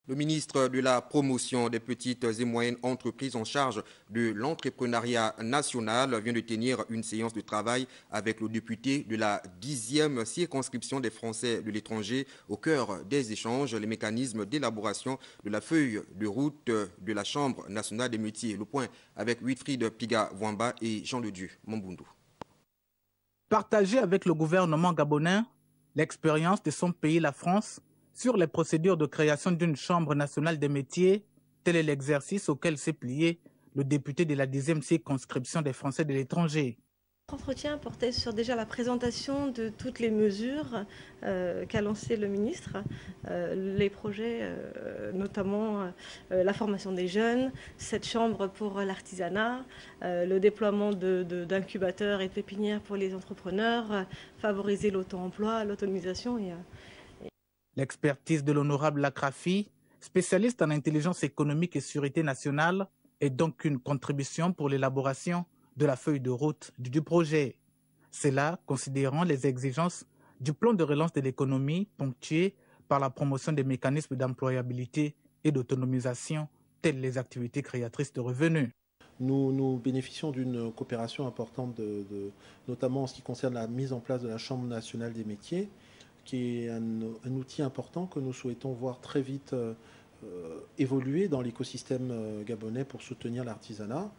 Le ministre de la Promotion des petites et moyennes entreprises en charge de l'entrepreneuriat national vient de tenir une séance de travail avec le député de la 10e circonscription des Français de l'étranger. Au cœur des échanges, les mécanismes d'élaboration de la feuille de route de la Chambre nationale des métiers. Le point avec Wilfried Piga-Wamba et Jean Le Dieu Mambundu. Partager avec le gouvernement gabonais l'expérience de son pays, la France, sur les procédures de création d'une Chambre nationale des métiers, tel est l'exercice auquel s'est plié le député de la 10e circonscription des Français de l'étranger. L'entretien portait sur déjà la présentation de toutes les mesures qu'a lancé le ministre, les projets, notamment la formation des jeunes, cette chambre pour l'artisanat, le déploiement d'incubateurs et de pépinières pour les entrepreneurs, favoriser l'auto-emploi, l'autonomisation. L'expertise de l'honorable Lacrafi, spécialiste en intelligence économique et sécurité nationale, est donc une contribution pour l'élaboration de la feuille de route du projet. C'est là, considérant les exigences du plan de relance de l'économie ponctué par la promotion des mécanismes d'employabilité et d'autonomisation, telles les activités créatrices de revenus. Nous bénéficions d'une coopération importante, notamment en ce qui concerne la mise en place de la Chambre nationale des métiers, qui est un outil important que nous souhaitons voir très vite évoluer dans l'écosystème gabonais pour soutenir l'artisanat.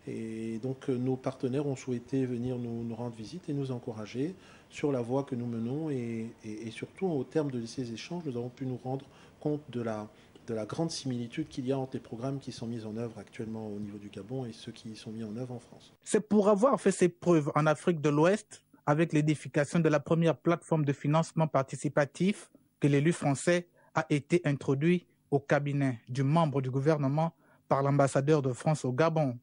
Et donc nos partenaires ont souhaité venir nous rendre visite et nous encourager sur la voie que nous menons et surtout au terme de ces échanges, nous avons pu nous rendre compte de la grande similitude qu'il y a entre les programmes qui sont mis en œuvre actuellement au niveau du Gabon et ceux qui sont mis en œuvre en France. C'est pour avoir fait ses preuves en Afrique de l'Ouest avec l'édification de la première plateforme de financement participatif que l'élu français a été introduit au cabinet du membre du gouvernement par l'ambassadeur de France au Gabon.